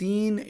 3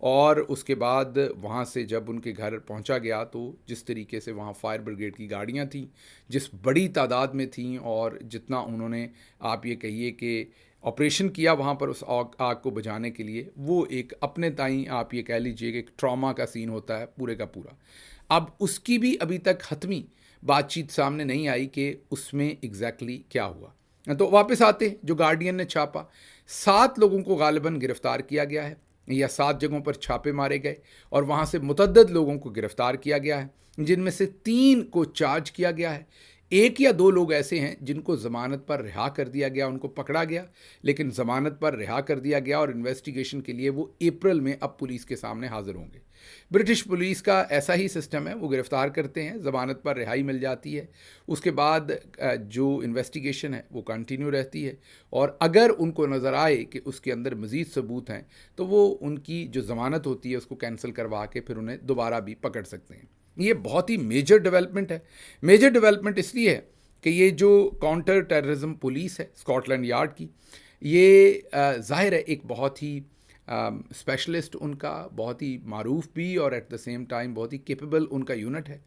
اور اس کے بعد وہاں سے جب ان کے گھر پہنچا گیا تو جس طریقے سے وہاں فائر بریگیڈ کی گاڑیاں تھیں، جس بڑی تعداد میں تھیں، اور جتنا انہوں نے آپ یہ کہیے کہ آپریشن کیا وہاں پر اس آگ کو بجھانے کے لیے، وہ ایک اپنے تائیں آپ یہ کہہ لیجئے کہ ایک ٹراما کا سین ہوتا ہے پورے کا پورا۔ اب اس کی بھی ابھی تک حتمی بات چیت سامنے نہیں آئی کہ اس میں ایگزیکٹلی کیا ہوا۔ تو واپس آتے جو گارڈین نے چھاپا، 7 لوگوں کو غالباً گرفتار کیا گیا ہے، یا 7 جگہوں پر چھاپے مارے گئے اور وہاں سے متعدد لوگوں کو گرفتار کیا گیا ہے، جن میں سے 3 کو چارج کیا گیا ہے۔ 1 یا 2 لوگ ایسے ہیں جن کو ضمانت پر رہا کر دیا گیا، ان کو پکڑا گیا لیکن ضمانت پر رہا کر دیا گیا، اور انویسٹیگیشن کے لیے وہ اپریل میں اب پولیس کے سامنے حاضر ہوں گے۔ برٹش پولیس کا ایسا ہی سسٹم ہے، وہ گرفتار کرتے ہیں، ضمانت پر رہائی مل جاتی ہے، اس کے بعد جو انویسٹیگیشن ہے وہ کنٹینیو رہتی ہے، اور اگر ان کو نظر آئے کہ اس کے اندر مزید ثبوت ہیں تو وہ ان کی جو ضمانت ہوتی ہے اس کو کینسل کروا کے پھر انہیں دوبارہ بھی پکڑ سکتے ہیں۔ یہ بہت ہی میجر ڈیولپمنٹ ہے۔ میجر ڈیولپمنٹ اس لیے ہے کہ یہ جو کاؤنٹر ٹیررزم پولیس ہے اسکاٹ لینڈ یارڈ کی، یہ ظاہر ہے ایک بہت ہی اسپیشلسٹ، ان کا بہت ہی معروف بھی اور ایٹ دا سیم ٹائم بہت ہی کیپیبل ان کا یونٹ ہے۔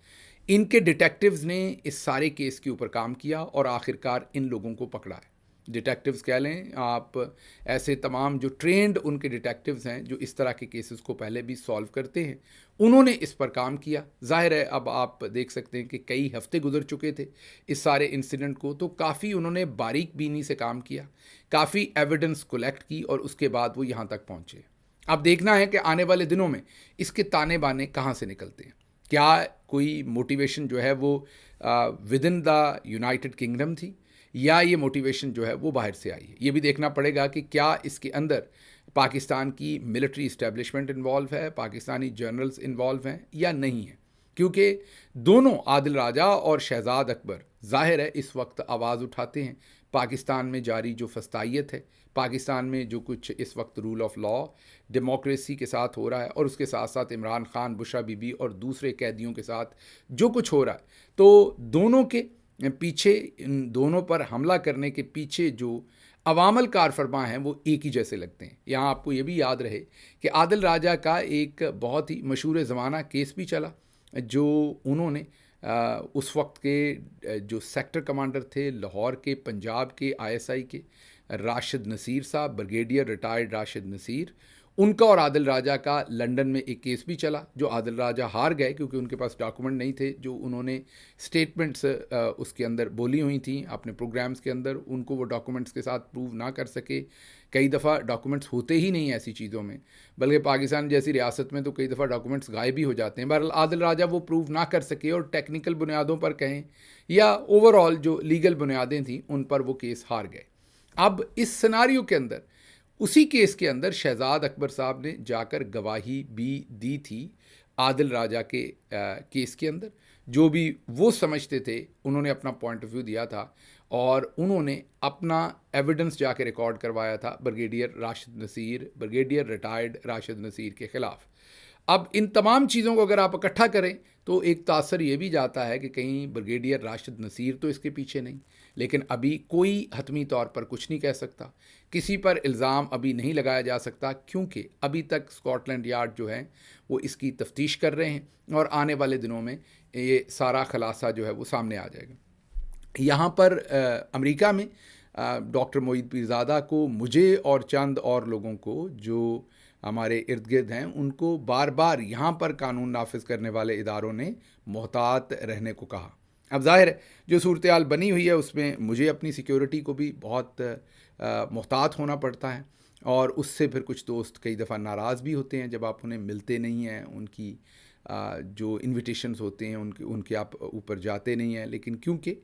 ان کے ڈیٹیکٹیوز نے اس سارے کیس کے اوپر کام کیا اور آخرکار ان لوگوں کو پکڑا ہے۔ ڈیٹیکٹیوز کہہ لیں آپ، ایسے تمام جو ٹرینڈ ان کے ڈیٹیکٹیوز ہیں جو اس طرح کے کیسز کو پہلے بھی سالو کرتے ہیں، انہوں نے اس پر کام کیا۔ ظاہر ہے اب آپ دیکھ سکتے ہیں کہ کئی ہفتے گزر چکے تھے اس سارے انسیڈنٹ کو، تو کافی انہوں نے باریک بینی سے کام کیا، کافی ایویڈنس کلیکٹ کی، اور اس کے بعد وہ یہاں تک پہنچے۔ اب دیکھنا ہے کہ آنے والے دنوں میں اس کے تانے بانے کہاں سے نکلتے ہیں۔ کیا کوئی موٹیویشن جو ہے وہ with in the United kingdom تھی، یا یہ موٹیویشن جو ہے وہ باہر سے آئی ہے؟ یہ بھی دیکھنا پڑے گا کہ کیا اس کے اندر پاکستان کی ملٹری اسٹیبلشمنٹ انوالو ہے، پاکستانی جنرلز انوالو ہیں یا نہیں ہیں، کیونکہ دونوں عادل راجہ اور شہزاد اکبر ظاہر ہے اس وقت آواز اٹھاتے ہیں۔ پاکستان میں جاری جو فسطائیت ہے، پاکستان میں جو کچھ اس وقت رول آف لا، ڈیموکریسی کے ساتھ ہو رہا ہے، اور اس کے ساتھ ساتھ عمران خان، بشرا بی بی اور دوسرے قیدیوں کے ساتھ جو کچھ ہو رہا ہے، تو دونوں کے پیچھے، ان دونوں پر حملہ کرنے کے پیچھے جو عوامل کار فرما ہیں وہ ایک ہی جیسے لگتے ہیں۔ یہاں آپ کو یہ بھی یاد رہے کہ عادل راجہ کا ایک بہت ہی مشہور زمانہ کیس بھی چلا، جو انہوں نے اس وقت کے جو سیکٹر کمانڈر تھے لاہور کے، پنجاب کے ISI کے، راشد نصیر صاحب، بریگیڈیئر ریٹائرڈ راشد نصیر، ان کا اور عادل راجہ کا لنڈن میں ایک کیس بھی چلا، جو عادل راجہ ہار گئے کیونکہ ان کے پاس ڈاکومنٹ نہیں تھے، جو انہوں نے سٹیٹمنٹس اس کے اندر بولی ہوئی تھیں اپنے پروگرامز کے اندر، ان کو وہ ڈاکومنٹس کے ساتھ پروو نہ کر سکے۔ کئی دفعہ ڈاکومنٹس ہوتے ہی نہیں ایسی چیزوں میں، بلکہ پاکستان جیسی ریاست میں تو کئی دفعہ ڈاکومنٹس غائب ہی ہو جاتے ہیں۔ بہرحال عادل راجہ وہ پروو نہ کر سکے، اور ٹیکنیکل بنیادوں پر کہیں یا اوور آل جو لیگل بنیادیں تھیں ان پر وہ کیس ہار گئے۔ اب اس سناریو کے اندر، اسی کیس کے اندر شہزاد اکبر صاحب نے جا کر گواہی بھی دی تھی عادل راجہ کے کیس کے اندر، جو بھی وہ سمجھتے تھے انہوں نے اپنا پوائنٹ آف ویو دیا تھا، اور انہوں نے اپنا ایویڈنس جا کے ریکارڈ کروایا تھا brigadier Rashid Naseer, brigadier retired Rashid Naseer کے خلاف۔ اب ان تمام چیزوں کو اگر آپ اکٹھا کریں تو ایک تاثر یہ بھی جاتا ہے کہ کہیں بریگیڈیئر راشد نصیر تو اس کے پیچھے نہیں، لیکن ابھی کوئی حتمی طور پر کچھ نہیں کہہ سکتا، کسی پر الزام ابھی نہیں لگایا جا سکتا، کیونکہ ابھی تک اسکاٹ لینڈ یارڈ جو ہے وہ اس کی تفتیش کر رہے ہیں، اور آنے والے دنوں میں یہ سارا خلاصہ جو ہے وہ سامنے آ جائے گا۔ یہاں پر امریکہ میں ڈاکٹر معید پیرزادہ کو، مجھے اور چند اور لوگوں کو جو ہمارے ارد گرد ہیں، ان کو بار بار یہاں پر قانون نافذ کرنے والے اداروں نے محتاط رہنے کو کہا۔ اب ظاہر ہے جو صورتحال بنی ہوئی ہے اس میں مجھے اپنی سیکیورٹی کو بھی بہت محتاط ہونا پڑتا ہے، اور اس سے پھر کچھ دوست کئی دفعہ ناراض بھی ہوتے ہیں جب آپ انہیں ملتے نہیں ہیں، ان کی جو انویٹیشنز ہوتے ہیں ان کے آپ اوپر جاتے نہیں ہیں، لیکن کیونکہ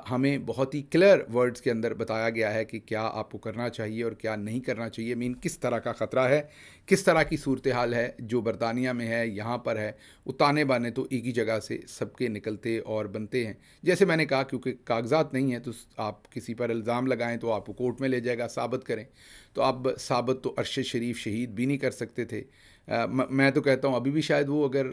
ہمیں بہت ہی کلیئر ورڈز کے اندر بتایا گیا ہے کہ کیا آپ کو کرنا چاہیے اور کیا نہیں کرنا چاہیے، کس طرح کا خطرہ ہے، کس طرح کی صورتحال ہے جو برطانیہ میں ہے، یہاں پر ہے، وہ تانے بانے تو ایک ہی جگہ سے سب کے نکلتے اور بنتے ہیں۔ جیسے میں نے کہا، کیونکہ کاغذات نہیں ہیں تو آپ کسی پر الزام لگائیں تو آپ کو کورٹ میں لے جائے گا، ثابت کریں، تو اب ثابت تو عرش شریف شہید بھی نہیں کر سکتے تھے، میں تو کہتا ہوں ابھی بھی شاید وہ اگر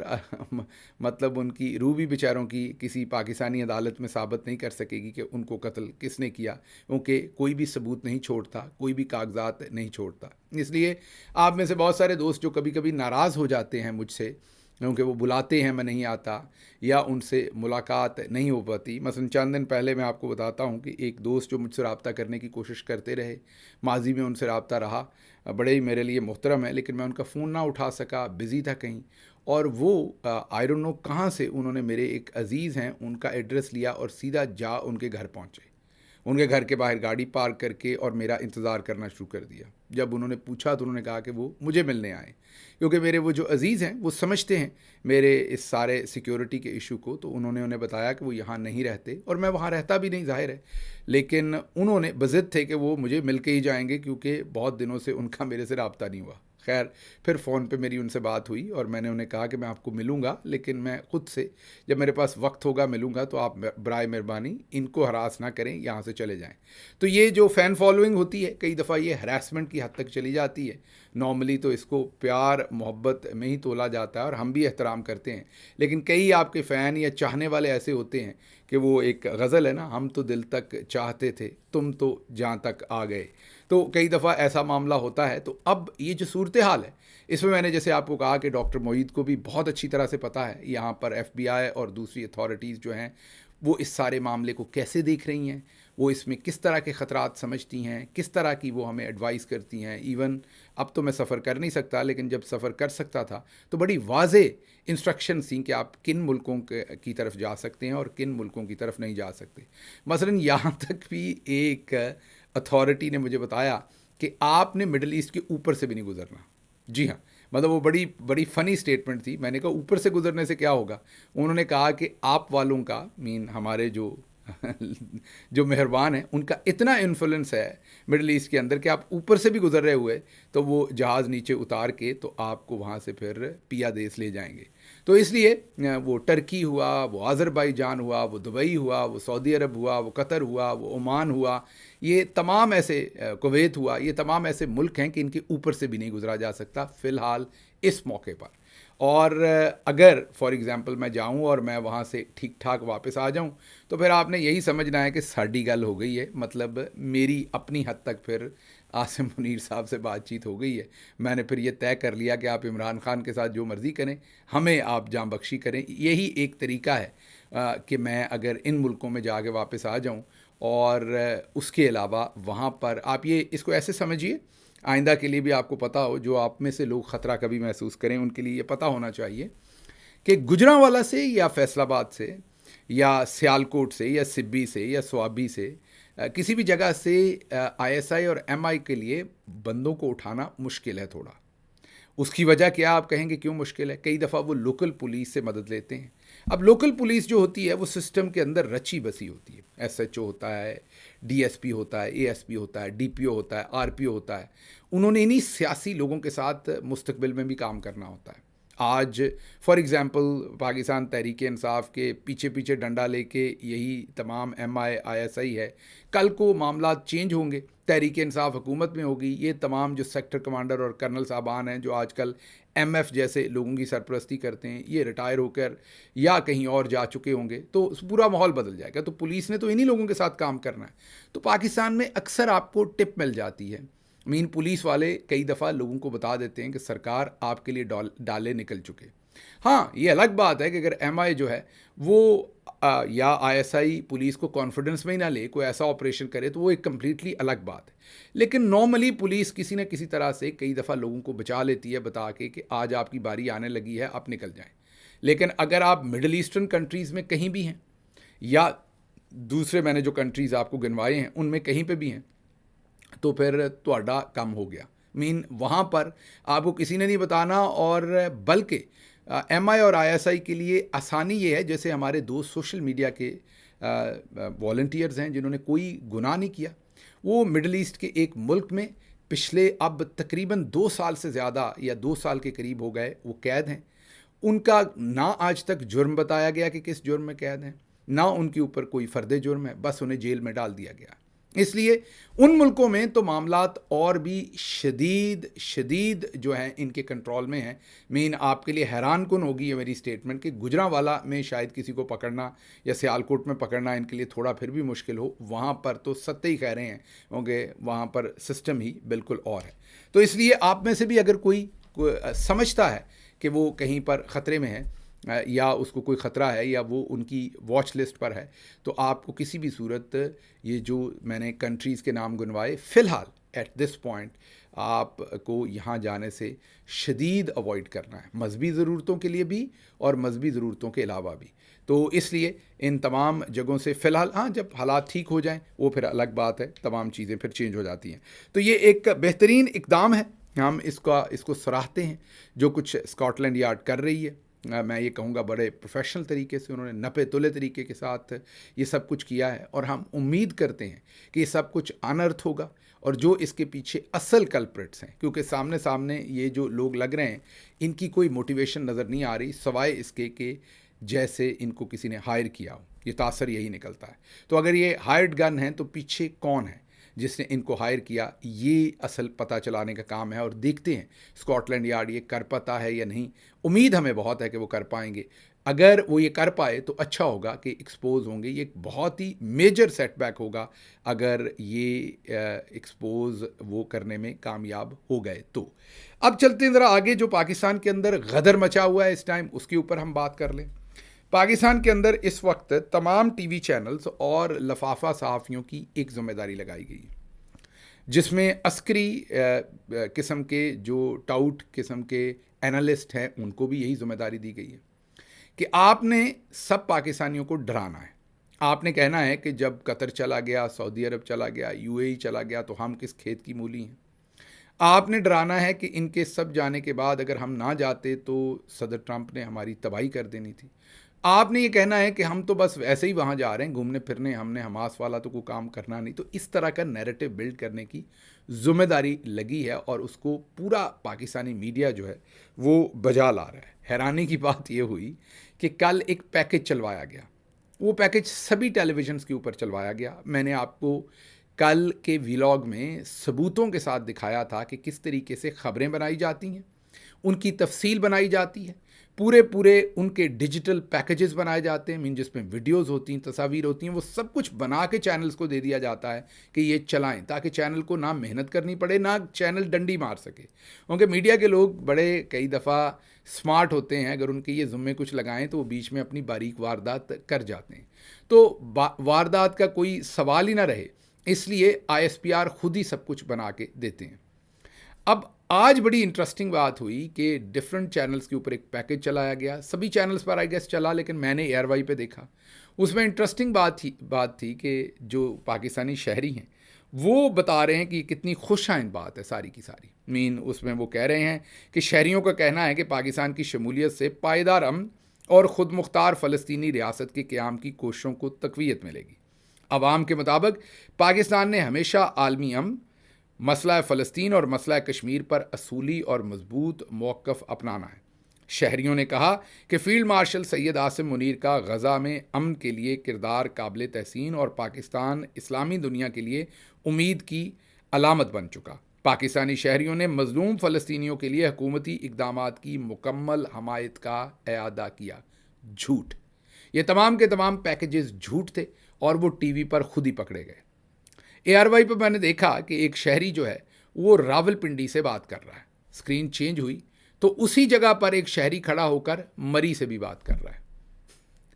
مطلب ان کی روح بھی بیچاروں کی کسی پاکستانی عدالت میں ثابت نہیں کر سکے گی کہ ان کو قتل کس نے کیا، کیونکہ کوئی بھی ثبوت نہیں چھوڑتا، کوئی بھی کاغذات نہیں چھوڑتا. اس لیے آپ میں سے بہت سارے دوست جو کبھی کبھی ناراض ہو جاتے ہیں مجھ سے کیونکہ وہ بلاتے ہیں میں نہیں آتا یا ان سے ملاقات نہیں ہو پاتی. مثلا چند دن پہلے میں آپ کو بتاتا ہوں کہ ایک دوست جو مجھ سے رابطہ کرنے کی کوشش کرتے رہے، ماضی میں ان سے رابطہ رہا، بڑے ہی میرے لیے محترم ہے، لیکن میں ان کا فون نہ اٹھا سکا، بزی تھا کہیں، اور وہ آئی ڈونٹ نو کہاں سے انہوں نے میرے ایک عزیز ہیں ان کا ایڈریس لیا اور سیدھا جا ان کے گھر پہنچے، ان کے گھر کے باہر گاڑی پارک کر کے اور میرا انتظار کرنا شروع کر دیا. جب انہوں نے پوچھا تو انہوں نے کہا کہ وہ مجھے ملنے آئے، کیونکہ میرے وہ جو عزیز ہیں وہ سمجھتے ہیں میرے اس سارے سیکیورٹی کے ایشو کو. تو انہوں نے انہیں بتایا کہ وہ یہاں نہیں رہتے اور میں وہاں رہتا بھی نہیں، ظاہر ہے، لیکن انہوں نے بضد تھے کہ وہ مجھے مل کے ہی جائیں گے کیونکہ بہت دنوں سے ان کا میرے سے رابطہ نہیں ہوا. خیر پھر فون پہ میری ان سے بات ہوئی اور میں نے انہیں کہا کہ میں آپ کو ملوں گا، لیکن میں خود سے جب میرے پاس وقت ہوگا ملوں گا، تو آپ برائے مہربانی ان کو ہراس نہ کریں، یہاں سے چلے جائیں. تو یہ جو فین فالوئنگ ہوتی ہے کئی دفعہ یہ ہراسمنٹ کی حد تک چلی جاتی ہے. نارملی تو اس کو پیار محبت میں ہی تولا جاتا ہے اور ہم بھی احترام کرتے ہیں، لیکن کئی آپ کے فین یا چاہنے والے ایسے ہوتے ہیں کہ وہ ایک غزل ہے نا، ہم تو دل تک چاہتے تھے تم تو جہاں تک آ گئے. تو کئی دفعہ ایسا معاملہ ہوتا ہے. تو اب یہ جو صورتحال ہے اس میں نے جیسے آپ کو کہا کہ ڈاکٹر معید کو بھی بہت اچھی طرح سے پتہ ہے یہاں پر ایف بی آئی اور دوسری اتھارٹیز جو ہیں وہ اس سارے معاملے کو کیسے دیکھ رہی ہیں، وہ اس میں کس طرح کے خطرات سمجھتی ہیں، کس طرح کی وہ ہمیں ایڈوائز کرتی ہیں. ایون اب تو میں سفر کر نہیں سکتا، لیکن جب سفر کر سکتا تھا تو بڑی واضح انسٹرکشنز تھیں کہ آپ کن ملکوں کی طرف جا سکتے ہیں اور کن ملکوں کی طرف نہیں جا سکتے. مثلا یہاں تک بھی ایک اتھارٹی نے مجھے بتایا کہ آپ نے مڈل ایسٹ کے اوپر سے بھی نہیں گزرنا. جی ہاں، مطلب وہ بڑی بڑی فنی اسٹیٹمنٹ تھی. میں نے کہا اوپر سے گزرنے سے کیا ہوگا؟ انہوں نے کہا کہ آپ والوں کا ہمارے جو مہربان ہیں ان کا اتنا انفلوئنس ہے مڈل ایسٹ کے اندر کہ آپ اوپر سے بھی گزر رہے ہوئے تو وہ جہاز نیچے اتار کے تو آپ کو وہاں سے پھر پیا دیس لے جائیں گے. تو اس لیے وہ ٹرکی ہوا، وہ آذربائیجان ہوا، وہ دبئی ہوا، وہ سعودی عرب ہوا، وہ قطر ہوا، وہ عمان ہوا، یہ تمام ایسے کویت ہوا، یہ تمام ایسے ملک ہیں کہ ان کے اوپر سے بھی نہیں گزرا جا سکتا فی الحال اس موقع پر. اور اگر فار ایگزامپل میں جاؤں اور میں وہاں سے ٹھیک ٹھاک واپس آ جاؤں تو پھر آپ نے یہی سمجھنا ہے کہ ساڈی گل ہو گئی ہے، مطلب میری اپنی حد تک پھر عاصم منیر صاحب سے بات چیت ہو گئی ہے. میں نے پھر یہ طے کر لیا کہ آپ عمران خان کے ساتھ جو مرضی کریں، ہمیں آپ جاں بخشی کریں. یہی ایک طریقہ ہے کہ میں اگر ان ملکوں میں جا کے واپس آ جاؤں. اور اس کے علاوہ وہاں پر آپ یہ اس کو ایسے سمجھیے، آئندہ کے لیے بھی آپ کو پتہ ہو، جو آپ میں سے لوگ خطرہ کبھی محسوس کریں ان کے لیے یہ پتہ ہونا چاہیے کہ گجرانوالہ سے یا فیصل آباد سے یا سیالکوٹ سے یا سبی سے یا سوابی سے کسی بھی جگہ سے آئی ایس آئی اور ایم آئی کے لیے بندوں کو اٹھانا مشکل ہے تھوڑا. اس کی وجہ کیا آپ کہیں گے کیوں مشکل ہے؟ کئی دفعہ وہ لوکل پولیس سے مدد لیتے ہیں. اب لوکل پولیس جو ہوتی ہے وہ سسٹم کے اندر رچی بسی ہوتی ہے. ایس ایچ او ہوتا ہے، ڈی ایس پی ہوتا ہے، اے ایس پی ہوتا ہے، ڈی پی او ہوتا ہے، آر پی او ہوتا ہے. انہوں نے انہی سیاسی لوگوں کے ساتھ مستقبل میں بھی کام کرنا ہوتا ہے. آج فار ایگزامپل پاکستان تحریک انصاف کے پیچھے پیچھے ڈنڈا لے کے یہی تمام M I I S I ہے. کل کو معاملات چینج ہوں گے، تحریک انصاف حکومت میں ہوگی، یہ تمام جو سیکٹر کمانڈر اور کرنل صاحبان ہیں جو آج کل ایم ایف جیسے لوگوں کی سرپرستی کرتے ہیں، یہ ریٹائر ہو کر یا کہیں اور جا چکے ہوں گے تو پورا ماحول بدل جائے گا. تو پولیس نے تو انہی لوگوں کے ساتھ کام کرنا ہے. تو پاکستان میں اکثر آپ کو ٹپ مل جاتی ہے. پولیس والے کئی دفعہ لوگوں کو بتا دیتے ہیں کہ سرکار آپ کے لیے ڈالے نکل چکے. ہاں یہ الگ بات ہے کہ اگر ایم آئی جو ہے وہ یا آئی ایس آئی پولیس کو کانفیڈنس میں ہی نہ لے، کوئی ایسا آپریشن کرے تو وہ ایک کمپلیٹلی الگ بات ہے. لیکن نارملی پولیس کسی نہ کسی طرح سے کئی دفعہ لوگوں کو بچا لیتی ہے بتا کے کہ آج آپ کی باری آنے لگی ہے، آپ نکل جائیں. لیکن اگر آپ مڈل ایسٹرن کنٹریز میں کہیں بھی ہیں یا دوسرے میں نے جو کنٹریز آپ کو گنوائے ہیں ان میں کہیں پہ بھی ہیں تو پھر تہاڈا کم ہو گیا. وہاں پر آپ کو کسی نے نہیں بتانا. اور بلکہ ایم آئی اور آئی ایس آئی کے لیے آسانی یہ ہے، جیسے ہمارے دوست سوشل میڈیا کے والنٹیئرز ہیں جنہوں نے کوئی گناہ نہیں کیا، وہ مڈل ایسٹ کے ایک ملک میں پچھلے اب تقریباً 2 سال سے زیادہ یا 2 سال کے قریب ہو گئے وہ قید ہیں. ان کا نہ آج تک جرم بتایا گیا کہ کس جرم میں قید ہیں، نہ ان کے اوپر کوئی فرد جرم ہے، بس انہیں جیل میں ڈال دیا گیا. اس لیے ان ملکوں میں تو معاملات اور بھی شدید جو ہیں ان کے کنٹرول میں ہیں. مین آپ کے لیے حیران کن ہوگی یہ میری سٹیٹمنٹ کہ گجرانوالہ میں شاید کسی کو پکڑنا یا سیالکوٹ میں پکڑنا ان کے لیے تھوڑا پھر بھی مشکل ہو. وہاں پر تو ستے ہی کہہ رہے ہیں کیونکہ وہاں پر سسٹم ہی بالکل اور ہے. تو اس لیے آپ میں سے بھی اگر کوئی سمجھتا ہے کہ وہ کہیں پر خطرے میں ہے یا اس کو کوئی خطرہ ہے یا وہ ان کی واچ لسٹ پر ہے, تو آپ کو کسی بھی صورت یہ جو میں نے کنٹریز کے نام گنوائے فی الحال ایٹ دس پوائنٹ آپ کو یہاں جانے سے شدید اوائڈ کرنا ہے, مذہبی ضرورتوں کے لیے بھی اور مذہبی ضرورتوں کے علاوہ بھی. تو اس لیے ان تمام جگہوں سے فی الحال, ہاں جب حالات ٹھیک ہو جائیں وہ پھر الگ بات ہے, تمام چیزیں پھر چینج ہو جاتی ہیں. تو یہ ایک بہترین اقدام ہے, ہم اس کو سراہتے ہیں جو کچھ اسکاٹ لینڈ یارڈ کر رہی ہے. میں یہ کہوں گا بڑے پروفیشنل طریقے سے انہوں نے نپے تلے طریقے کے ساتھ یہ سب کچھ کیا ہے, اور ہم امید کرتے ہیں کہ یہ سب کچھ انرتھ ہوگا. اور جو اس کے پیچھے اصل کلپریٹس ہیں, کیونکہ سامنے یہ جو لوگ لگ رہے ہیں ان کی کوئی موٹیویشن نظر نہیں آ رہی سوائے اس کے کہ جیسے ان کو کسی نے ہائر کیا ہو, یہ تاثر یہی نکلتا ہے. تو اگر یہ ہائرڈ گن ہیں تو پیچھے کون ہے جس نے ان کو ہائر کیا, یہ اصل پتہ چلانے کا کام ہے. اور دیکھتے ہیں اسکاٹ لینڈ یارڈ یہ کر پاتا ہے یا نہیں. امید ہمیں بہت ہے کہ وہ کر پائیں گے. اگر وہ یہ کر پائے تو اچھا ہوگا کہ ایکسپوز ہوں گے. یہ ایک بہت ہی میجر سیٹ بیک ہوگا اگر یہ ایکسپوز وہ کرنے میں کامیاب ہو گئے تو. اب چلتے ہیں ذرا آگے, جو پاکستان کے اندر غدر مچا ہوا ہے اس ٹائم اس کے اوپر ہم بات کر لیں. پاکستان کے اندر اس وقت تمام ٹی وی چینلز اور لفافہ صحافیوں کی ایک ذمہ داری لگائی گئی ہے, جس میں عسکری قسم کے جو ٹاؤٹ قسم کے اینالسٹ ہیں ان کو بھی یہی ذمہ داری دی گئی ہے کہ آپ نے سب پاکستانیوں کو ڈرانا ہے. آپ نے کہنا ہے کہ جب قطر چلا گیا, سعودی عرب چلا گیا, یو اے ای چلا گیا تو ہم کس کھیت کی مولی ہیں. آپ نے ڈرانا ہے کہ ان کے سب جانے کے بعد اگر ہم نہ جاتے تو صدر ٹرمپ نے ہماری تباہی کر دینی تھی. آپ نے یہ کہنا ہے کہ ہم تو بس ایسے ہی وہاں جا رہے ہیں گھومنے پھرنے, ہم نے حماس والا تو کوئی کام کرنا نہیں. تو اس طرح کا نیریٹو بلڈ کرنے کی ذمہ داری لگی ہے اور اس کو پورا پاکستانی میڈیا جو ہے وہ بجا لا رہا ہے. حیرانی کی بات یہ ہوئی کہ کل ایک پیکج چلوایا گیا, وہ پیکج سبھی ٹیلی ویژنس کے اوپر چلوایا گیا. میں نے آپ کو کل کے ویلاگ میں ثبوتوں کے ساتھ دکھایا تھا کہ کس طریقے سے خبریں بنائی جاتی ہیں, ان کی تفصیل بنائی جاتی ہے, پورے ان کے ڈیجیٹل پیکیجز بنائے جاتے ہیں, جس میں ویڈیوز ہوتی ہیں, تصاویر ہوتی ہیں, وہ سب کچھ بنا کے چینلز کو دے دیا جاتا ہے کہ یہ چلائیں, تاکہ چینل کو نہ محنت کرنی پڑے نہ چینل ڈنڈی مار سکے. کیونکہ میڈیا کے لوگ بڑے کئی دفعہ سمارٹ ہوتے ہیں, اگر ان کے یہ ذمے کچھ لگائیں تو وہ بیچ میں اپنی باریک واردات کر جاتے ہیں. تو واردات کا کوئی سوال ہی نہ رہے, اس لیے آئی ایس پی آر خود ہی سب کچھ بنا کے دیتے ہیں. اب آج بڑی انٹرسٹنگ بات ہوئی کہ ڈفرینٹ چینلز کے اوپر ایک پیکج چلایا گیا. سبھی چینلز پر آئی گیس چلا, لیکن میں نے ایئر وائی پہ دیکھا. اس میں انٹرسٹنگ بات تھی کہ جو پاکستانی شہری ہیں وہ بتا رہے ہیں کہ کتنی خوش آئند بات ہے ساری کی ساری. اس میں وہ کہہ رہے ہیں کہ شہریوں کا کہنا ہے کہ پاکستان کی شمولیت سے پائیدار امن اور خود مختار فلسطینی ریاست کے قیام کی کوششوں کو تقویت ملے گی. عوام کے مطابق پاکستان نے ہمیشہ عالمی امن, مسئلہ فلسطین اور مسئلہ کشمیر پر اصولی اور مضبوط موقف اپنانا ہے. شہریوں نے کہا کہ فیلڈ مارشل سید عاصم منیر کا غزہ میں امن کے لیے کردار قابل تحسین اور پاکستان اسلامی دنیا کے لیے امید کی علامت بن چکا. پاکستانی شہریوں نے مظلوم فلسطینیوں کے لیے حکومتی اقدامات کی مکمل حمایت کا اعادہ کیا. جھوٹ, یہ تمام کے تمام پیکیجز جھوٹ تھے اور وہ ٹی وی پر خود ہی پکڑے گئے. اے آر وائی پہ میں نے دیکھا کہ ایک شہری جو ہے وہ راول پنڈی سے بات کر رہا ہے. اسکرین چینج ہوئی تو اسی جگہ پر ایک شہری کھڑا ہو کر مری سے بھی بات کر رہا ہے.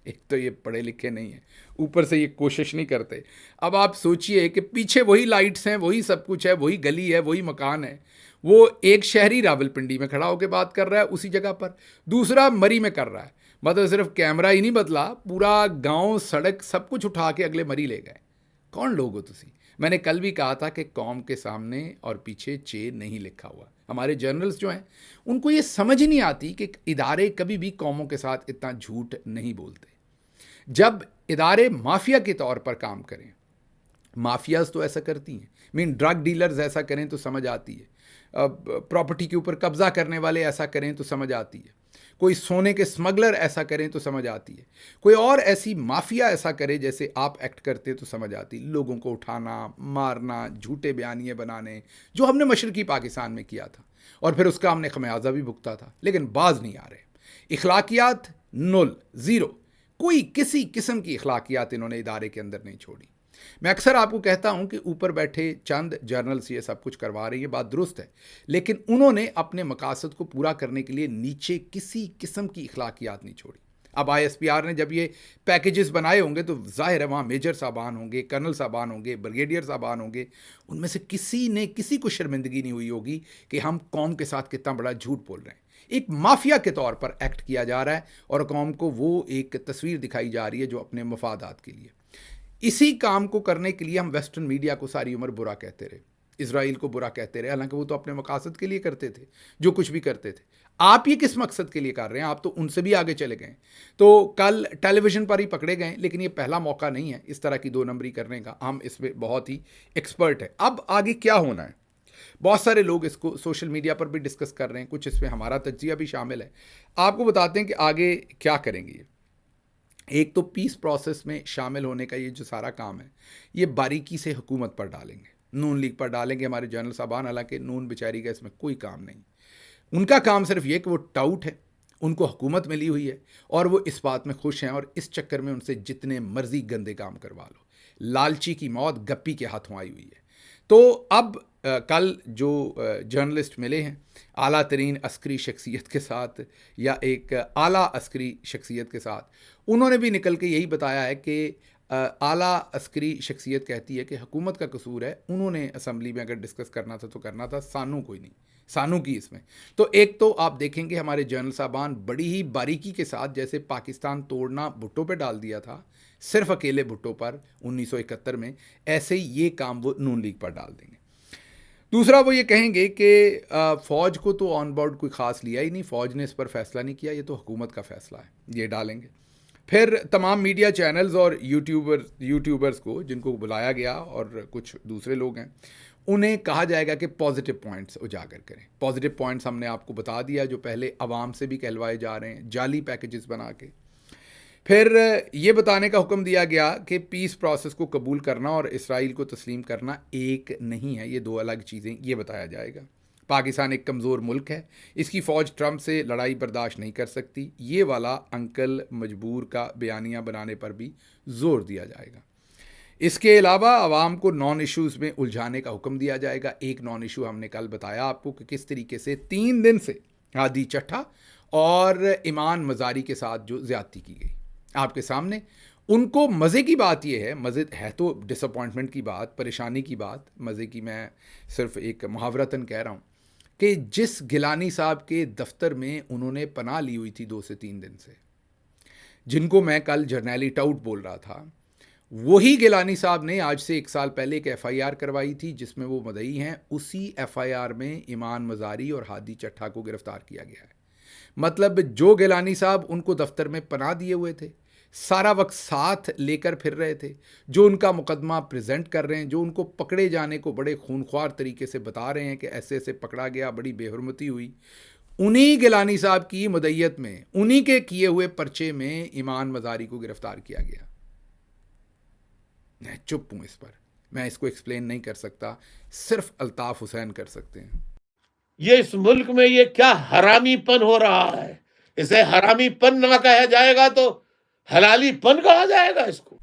ایک تو یہ پڑھے لکھے نہیں ہیں, اوپر سے یہ کوشش نہیں کرتے. اب آپ سوچئے کہ پیچھے وہی لائٹس ہیں, وہی سب کچھ ہے, وہی گلی ہے, وہی مکان ہے. وہ ایک شہری راول پنڈی میں کھڑا ہو کے بات کر رہا ہے اسی جگہ پر, دوسرا مری میں کر رہا ہے. مطلب صرف کیمرہ ہی نہیں بدلا, پورا گاؤں سڑک سب کچھ اٹھا کے اگلے مری لے گئے. کون لوگ ہو تسی؟ میں نے کل بھی کہا تھا کہ قوم کے سامنے اور پیچھے چے نہیں لکھا ہوا. ہمارے جرنلز جو ہیں ان کو یہ سمجھ نہیں آتی کہ ادارے کبھی بھی قوموں کے ساتھ اتنا جھوٹ نہیں بولتے. جب ادارے مافیا کے طور پر کام کریں, مافیاز تو ایسا کرتی ہیں, ڈرگ ڈیلرز ایسا کریں تو سمجھ آتی ہے, پراپرٹی کے اوپر قبضہ کرنے والے ایسا کریں تو سمجھ آتی ہے. کوئی سونے کے اسمگلر ایسا کریں تو سمجھ آتی ہے, کوئی اور ایسی مافیا ایسا کرے جیسے آپ ایکٹ کرتے تو سمجھ آتی. لوگوں کو اٹھانا, مارنا, جھوٹے بیانیے بنانے, جو ہم نے مشرقی پاکستان میں کیا تھا, اور پھر اس کا ہم نے خمیازہ بھی بھگتا تھا, لیکن باز نہیں آ رہے. اخلاقیات نل, زیرو, کوئی کسی قسم کی اخلاقیات انہوں نے ادارے کے اندر نہیں چھوڑی. میں اکثر آپ کو کہتا ہوں کہ اوپر بیٹھے چند جرنلز یہ سب کچھ کروا رہی ہیں, بات درست ہے, لیکن انہوں نے اپنے مقاصد کو پورا کرنے کے لیے نیچے کسی قسم کی اخلاقیات نہیں چھوڑی. اب ISPR نے جب یہ پیکیجز بنائے ہوں گے تو ظاہر ہے وہاں میجر صاحبان ہوں گے, کرنل صاحبان ہوں گے, بریگیڈیئر صاحبان ہوں گے, ان میں سے کسی نے کسی کو شرمندگی نہیں ہوئی ہوگی کہ ہم قوم کے ساتھ کتنا بڑا جھوٹ بول رہے ہیں. ایک مافیا کے طور پر ایکٹ کیا جا رہا ہے اور قوم کو وہ ایک تصویر دکھائی جا رہی ہے جو اپنے مفادات کے لیے. اسی کام کو کرنے کے لیے ہم ویسٹرن میڈیا کو ساری عمر برا کہتے رہے, اسرائیل کو برا کہتے رہے, حالانکہ وہ تو اپنے مقاصد کے لیے کرتے تھے جو کچھ بھی کرتے تھے. آپ یہ کس مقصد کے لیے کر رہے ہیں؟ آپ تو ان سے بھی آگے چلے گئے. تو کل ٹیلی ویژن پر ہی پکڑے گئے, لیکن یہ پہلا موقع نہیں ہے اس طرح کی 2 نمبری کرنے کا, ہم اس میں بہت ہی ایکسپرٹ ہے. اب آگے کیا ہونا ہے, بہت سارے لوگ اس کو سوشل میڈیا پر بھی ڈسکس کر رہے ہیں, کچھ اس میں ہمارا تجزیہ بھی شامل ہے. آپ کو بتاتے ہیں کہ آگے کیا کریں گے. ایک تو پیس پروسیس میں شامل ہونے کا یہ جو سارا کام ہے یہ باریکی سے حکومت پر ڈالیں گے, نون لیگ پر ڈالیں گے ہمارے جنرل صاحبان, حالانکہ نون بیچاری کا اس میں کوئی کام نہیں. ان کا کام صرف یہ کہ وہ ٹاؤٹ ہے, ان کو حکومت ملی ہوئی ہے اور وہ اس بات میں خوش ہیں, اور اس چکر میں ان سے جتنے مرضی گندے کام کروا لو. لالچی کی موت گپی کے ہاتھوں آئی ہوئی ہے. تو اب کل جو جرنلسٹ ملے ہیں اعلیٰ ترین عسکری شخصیت کے ساتھ یا ایک اعلیٰ عسکری شخصیت کے ساتھ, انہوں نے بھی نکل کے یہی بتایا ہے کہ اعلیٰ عسکری شخصیت کہتی ہے کہ حکومت کا قصور ہے, انہوں نے اسمبلی میں اگر ڈسکس کرنا تھا تو کرنا تھا, سانوں کوئی نہیں, سانوں کی اس میں. تو ایک تو آپ دیکھیں گے ہمارے جنرل صاحبان بڑی ہی باریکی کے ساتھ, جیسے پاکستان توڑنا بھٹو پہ ڈال دیا تھا, صرف اکیلے بھٹو پر 1971 میں, ایسے ہی یہ کام وہ نون لیگ پر ڈال دیں گے. دوسرا وہ یہ کہیں گے کہ فوج کو تو آن بورڈ کوئی خاص لیا ہی نہیں, فوج نے اس پر فیصلہ نہیں کیا, یہ تو حکومت کا فیصلہ ہے, یہ ڈالیں گے. پھر تمام میڈیا چینلز اور یوٹیوبرز کو جن کو بلایا گیا اور کچھ دوسرے لوگ ہیں, انہیں کہا جائے گا کہ پازیٹیو پوائنٹس اجاگر کریں. پازیٹیو پوائنٹس ہم نے آپ کو بتا دیا جو پہلے عوام سے بھی کہلوائے جا رہے ہیں, جعلی پیکیجز بنا کے. پھر یہ بتانے کا حکم دیا گیا کہ پیس پروسیس کو قبول کرنا اور اسرائیل کو تسلیم کرنا ایک نہیں ہے, یہ 2 الگ چیزیں, یہ بتایا جائے گا. پاکستان ایک کمزور ملک ہے, اس کی فوج ٹرمپ سے لڑائی برداشت نہیں کر سکتی, یہ والا انکل مجبور کا بیانیہ بنانے پر بھی زور دیا جائے گا. اس کے علاوہ عوام کو نان ایشوز میں الجھانے کا حکم دیا جائے گا. ایک نان ایشو ہم نے کل بتایا آپ کو کہ کس طریقے سے 3 دن سے ہادی چٹھا اور ایمان مزاری کے ساتھ جو زیادتی کی گئی آپ کے سامنے. ان کو مزے کی بات یہ ہے, مزے ہے تو ڈس اپوائنٹمنٹ کی بات, پریشانی کی بات, مزے کی میں صرف ایک محاورتاً کہہ رہا ہوں, کہ جس گیلانی صاحب کے دفتر میں انہوں نے پناہ لی ہوئی تھی 2 سے 3 دن سے, جن کو میں کل جرنیلی ٹاؤٹ بول رہا تھا, وہی گیلانی صاحب نے آج سے 1 سال پہلے ایک FIR کروائی تھی جس میں وہ مدعی ہیں. اسی FIR میں ایمان مزاری اور ہادی چٹھا کو گرفتار کیا گیا ہے. مطلب جو گیلانی صاحب ان کو دفتر میں پناہ دیے ہوئے تھے, سارا وقت ساتھ لے کر پھر رہے تھے, جو ان کا مقدمہ پریزنٹ کر رہے ہیں, جو ان کو پکڑے جانے کو بڑے خونخوار طریقے سے بتا رہے ہیں کہ ایسے ایسے پکڑا گیا, بڑی بے حرمتی ہوئی, انہی گیلانی صاحب کی مدعیت میں, انہی کے کیے ہوئے پرچے میں ایمان مزاری کو گرفتار کیا گیا. میں چپ ہوں اس پر, میں اس کو ایکسپلین نہیں کر سکتا, صرف الطاف حسین کر سکتے ہیں. یہ اس ملک میں یہ کیا حرامی پن ہو رہا ہے, اسے حرامی پن نہ کہا جائے گا تو حلالی پن کہا جائے گا. اس کو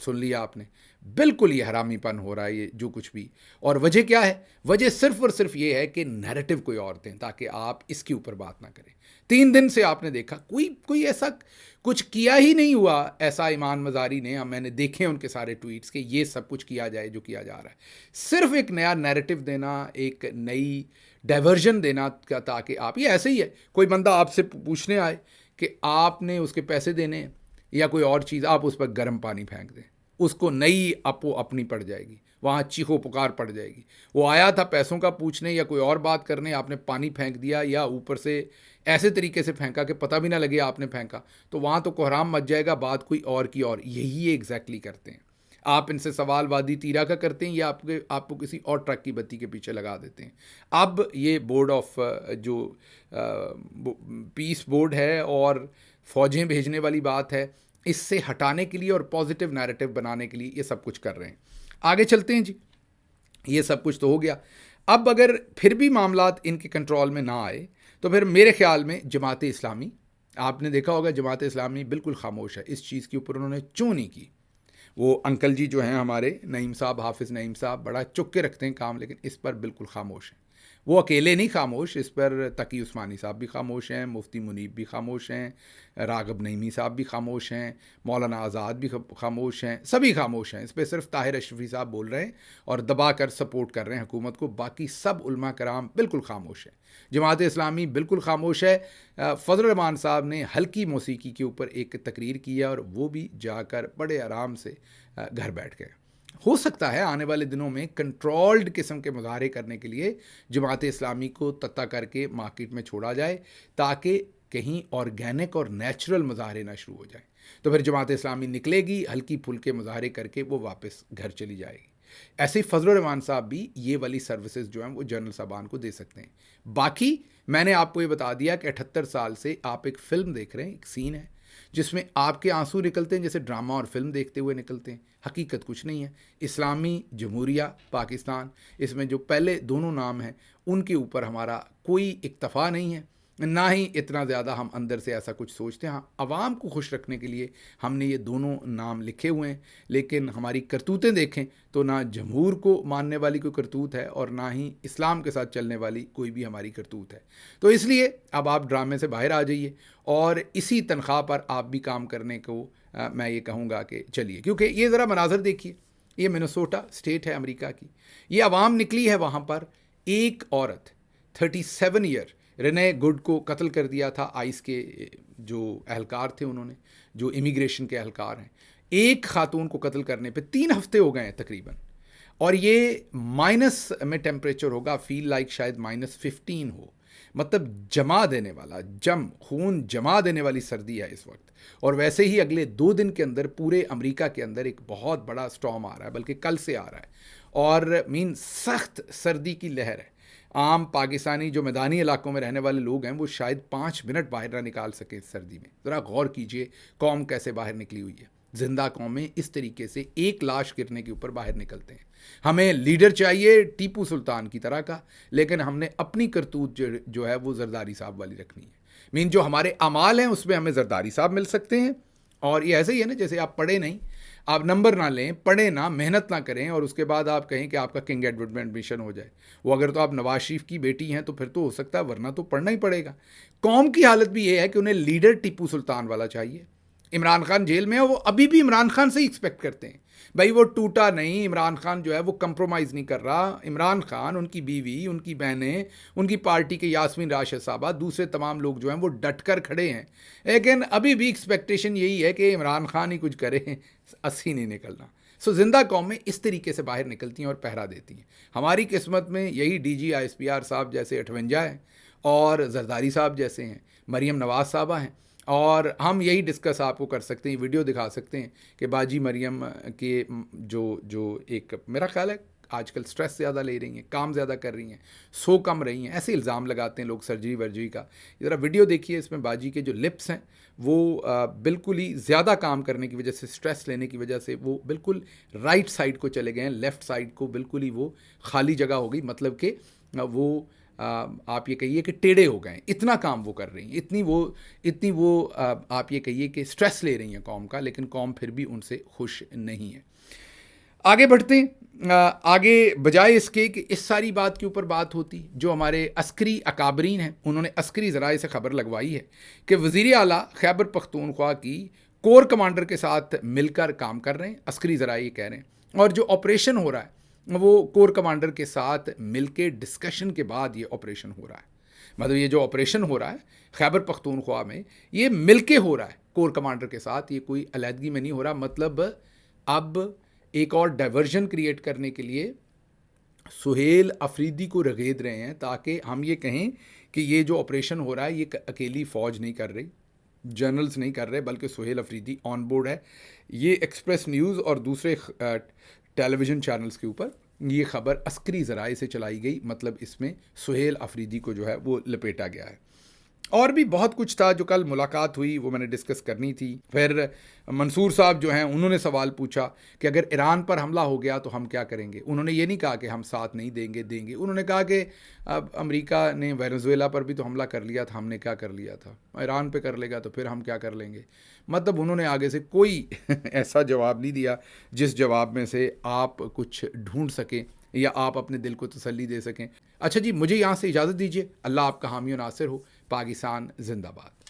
سن لیا آپ نے, بالکل یہ حرامی پن ہو رہا ہے یہ جو کچھ بھی. اور وجہ کیا ہے؟ وجہ صرف اور صرف یہ ہے کہ نیریٹو کوئی اور دیں تاکہ آپ اس کے اوپر بات نہ کریں. 3 دن سے آپ نے دیکھا کوئی ایسا کچھ کیا ہی نہیں ہوا ایسا ایمان مزاری نے, میں نے دیکھے ان کے سارے ٹویٹس کہ یہ سب کچھ کیا جائے جو کیا جا رہا ہے. صرف ایک نیا نیریٹو دینا, ایک نئی ڈائیورژن دینا, تاکہ آپ, یہ ایسے ہی ہے, کوئی بندہ آپ سے پوچھنے آئے کہ آپ نے اس کے پیسے دینے ہیں یا کوئی اور چیز, آپ اس پر گرم پانی پھینک دیں, اس کو نئی اپنی پڑ جائے گی, وہاں چیخو پکار پڑ جائے گی. وہ آیا تھا پیسوں کا پوچھنے یا کوئی اور بات کرنے, آپ نے پانی پھینک دیا یا اوپر سے ایسے طریقے سے پھینکا کہ پتہ بھی نہ لگے آپ نے پھینکا, تو وہاں تو کوحرام مچ جائے گا, بات کوئی اور کی اور. یہی ایگزیکٹلی کرتے ہیں. آپ ان سے سوال وادی تیرا کا کرتے ہیں یا آپ کو کسی اور ٹرک کی بتی کے پیچھے لگا دیتے ہیں. اب یہ بورڈ آف جو پیس بورڈ ہے اور فوجیں بھیجنے والی بات ہے، اس سے ہٹانے کے لیے اور پازیٹیو نیریٹو بنانے کے لیے یہ سب کچھ کر رہے ہیں. آگے چلتے ہیں جی. یہ سب کچھ تو ہو گیا. اب اگر پھر بھی معاملات ان کے کنٹرول میں نہ آئے تو پھر میرے خیال میں جماعت اسلامی، آپ نے دیکھا ہوگا جماعت اسلامی بالکل خاموش ہے اس چیز کے اوپر، انہوں نے چوں نہیں کی. وہ انکل جی جو ہیں ہمارے نعیم صاحب، حافظ نعیم صاحب، بڑا چک کے رکھتے ہیں کام، لیکن اس پر بالکل خاموش ہیں. وہ اکیلے نہیں خاموش، اس پر تقی عثمانی صاحب بھی خاموش ہیں، مفتی منیب بھی خاموش ہیں، راغب نعیمی صاحب بھی خاموش ہیں، مولانا آزاد بھی خاموش ہیں، سبھی خاموش ہیں. اس پہ صرف طاہر اشرفی صاحب بول رہے ہیں اور دبا کر سپورٹ کر رہے ہیں حکومت کو. باقی سب علماء کرام بالکل خاموش ہیں. جماعت اسلامی بالکل خاموش ہے. فضل الرحمان صاحب نے ہلکی موسیقی کے اوپر ایک تقریر کیا اور وہ بھی جا کر بڑے آرام سے گھر بیٹھ گئے. ہو سکتا ہے آنے والے دنوں میں کنٹرولڈ قسم کے مظاہرے کرنے کے لیے جماعت اسلامی کو تتا کر کے مارکیٹ میں چھوڑا جائے تاکہ کہیں آرگینک اور نیچرل مظاہرے نہ شروع ہو جائیں. تو پھر جماعت اسلامی نکلے گی، ہلکی پھلکے مظاہرے کر کے وہ واپس گھر چلی جائے گی. ایسے ہی فضل الرحمان صاحب بھی یہ والی سروسز جو ہیں وہ جنرل صاحبان کو دے سکتے ہیں. باقی میں نے آپ کو یہ بتا دیا کہ 78 سال سے آپ ایک فلم دیکھ رہے ہیں، ایک سین ہے جس میں آپ کے آنسو نکلتے ہیں جیسے ڈرامہ اور فلم دیکھتے ہوئے نکلتے ہیں. حقیقت کچھ نہیں ہے. اسلامی جمہوریہ پاکستان، اس میں جو پہلے دونوں نام ہیں ان کے اوپر ہمارا کوئی اکتفا نہیں ہے، نہ ہی اتنا زیادہ ہم اندر سے ایسا کچھ سوچتے ہیں. ہاں، عوام کو خوش رکھنے کے لیے ہم نے یہ دونوں نام لکھے ہوئے ہیں، لیکن ہماری کرتوتیں دیکھیں تو نہ جمہور کو ماننے والی کوئی کرتوت ہے اور نہ ہی اسلام کے ساتھ چلنے والی کوئی بھی ہماری کرتوت ہے. تو اس لیے اب آپ ڈرامے سے باہر آ جائیے اور اسی تنخواہ پر آپ بھی کام کرنے کو میں یہ کہوں گا کہ چلیے. کیونکہ یہ ذرا مناظر دیکھیے، یہ منیسوٹا اسٹیٹ ہے امریکہ کی، یہ عوام نکلی ہے وہاں پر. ایک عورت 37 ایئر رنے گڈ کو قتل کر دیا تھا آئس کے جو اہلکار تھے، انہوں نے، جو امیگریشن کے اہلکار ہیں. ایک خاتون کو قتل کرنے پہ 3 ہفتے ہو گئے ہیں تقریباً، اور یہ مائنس میں ٹیمپریچر ہوگا، فیل لائک شاید -15 ہو. مطلب جما دینے والا، خون جما دینے والی سردی ہے اس وقت. اور ویسے ہی اگلے 2 دن کے اندر پورے امریکہ کے اندر ایک بہت بڑا سٹارم آ رہا ہے، بلکہ کل سے آ رہا ہے، اور سخت سردی کی لہر ہے. عام پاکستانی جو میدانی علاقوں میں رہنے والے لوگ ہیں وہ شاید 5 منٹ باہر نہ نکال سکیں اس سردی میں. ذرا غور کیجئے قوم کیسے باہر نکلی ہوئی ہے. زندہ قومیں اس طریقے سے ایک لاش گرنے کے اوپر باہر نکلتے ہیں. ہمیں لیڈر چاہیے ٹیپو سلطان کی طرح کا، لیکن ہم نے اپنی کرتوت جو ہے وہ زرداری صاحب والی رکھنی ہے. جو ہمارے اعمال ہیں اس میں ہمیں زرداری صاحب مل سکتے ہیں. اور یہ ایسے ہی ہے نا، جیسے آپ پڑھے نہیں، آپ نمبر نہ لیں، پڑھیں نہ، محنت نہ کریں، اور اس کے بعد آپ کہیں کہ آپ کا کنگ ایڈورڈ میں ایڈمیشن ہو جائے. وہ اگر تو آپ نواز شریف کی بیٹی ہیں تو پھر تو ہو سکتا ہے، ورنہ تو پڑھنا ہی پڑے گا. قوم کی حالت بھی یہ ہے کہ انہیں لیڈر ٹیپو سلطان والا چاہیے. عمران خان جیل میں ہے، وہ ابھی بھی عمران خان سے ہی ایکسپیکٹ کرتے ہیں. بھائی وہ ٹوٹا نہیں، عمران خان جو ہے وہ کمپرومائز نہیں کر رہا. عمران خان، ان کی بیوی، ان کی بہنیں، ان کی پارٹی کے یاسمین راشد صاحبہ، دوسرے تمام لوگ جو ہیں وہ ڈٹ کر کھڑے ہیں. لیکن ابھی بھی ایکسپیکٹیشن یہی ہے کہ عمران خان ہی کچھ کرے، اسی نہیں نکلنا. زندہ قومیں اس طریقے سے باہر نکلتی ہیں اور پہرا دیتی ہیں. ہماری قسمت میں یہی ڈی جی ISPR صاحب جیسے 58 ہیں، اور زرداری صاحب جیسے ہیں، مریم نواز صاحبہ ہیں. اور ہم یہی ڈسکس آپ کو کر سکتے ہیں، ویڈیو دکھا سکتے ہیں کہ باجی مریم کے جو ایک، میرا خیال ہے آج کل سٹریس زیادہ لے رہی ہیں، کام زیادہ کر رہی ہیں، سو کم رہی ہیں، ایسے الزام لگاتے ہیں لوگ سرجری ورجری کا. ذرا ویڈیو دیکھیے، اس میں باجی کے جو لپس ہیں وہ بالکل ہی زیادہ کام کرنے کی وجہ سے، سٹریس لینے کی وجہ سے وہ بالکل رائٹ سائڈ کو چلے گئے ہیں، لیفٹ سائڈ کو بالکل ہی وہ خالی جگہ ہو گئی. مطلب کہ وہ آپ یہ کہیے کہ ٹیڑھے ہو گئے ہیں، اتنا کام وہ کر رہی ہیں، اتنی وہ آپ یہ کہیے کہ سٹریس لے رہی ہیں قوم کا، لیکن قوم پھر بھی ان سے خوش نہیں ہے. آگے بڑھتے ہیں. آگے بجائے اس کے کہ اس ساری بات کے اوپر بات ہوتی، جو ہمارے عسکری اکابرین ہیں انہوں نے عسکری ذرائع سے خبر لگوائی ہے کہ وزیر اعلیٰ خیبر پختونخوا کی کور کمانڈر کے ساتھ مل کر کام کر رہے ہیں. عسکری ذرائع یہ کہہ رہے ہیں، اور جو آپریشن ہو رہا ہے وہ کور کمانڈر کے ساتھ مل کے ڈسکشن کے بعد یہ آپریشن ہو رہا ہے. مطلب یہ جو آپریشن ہو رہا ہے خیبر پختونخوا میں، یہ مل کے ہو رہا ہے کور کمانڈر کے ساتھ، یہ کوئی علیحدگی میں نہیں ہو رہا. مطلب اب ایک اور ڈائیورژن کریٹ کرنے کے لیے سہیل افریدی کو رگید رہے ہیں تاکہ ہم یہ کہیں کہ یہ جو آپریشن ہو رہا ہے یہ اکیلی فوج نہیں کر رہی، جرنلز نہیں کر رہے بلکہ سہیل افریدی آن بورڈ ہے. یہ ایکسپریس نیوز اور دوسرے ٹیلی ویژن چینلز کے اوپر یہ خبر عسکری ذرائع سے چلائی گئی، مطلب اس میں سہیل افریدی کو جو ہے وہ لپیٹا گیا ہے. اور بھی بہت کچھ تھا جو کل ملاقات ہوئی، وہ میں نے ڈسکس کرنی تھی. پھر منصور صاحب جو ہیں انہوں نے سوال پوچھا کہ اگر ایران پر حملہ ہو گیا تو ہم کیا کریں گے. انہوں نے یہ نہیں کہا کہ ہم ساتھ نہیں دیں گے، انہوں نے کہا کہ اب امریکہ نے وینزویلا پر بھی تو حملہ کر لیا تھا، ہم نے کیا کر لیا تھا، ایران پہ کر لے گا تو پھر ہم کیا کر لیں گے. مطلب انہوں نے آگے سے کوئی ایسا جواب نہیں دیا جس جواب میں سے آپ کچھ ڈھونڈ سکیں یا آپ اپنے دل کو تسلی دے سکیں. اچھا جی، مجھے یہاں سے اجازت دیجیے. اللہ آپ کا حامی و ناصر ہو. پاکستان زندہ باد.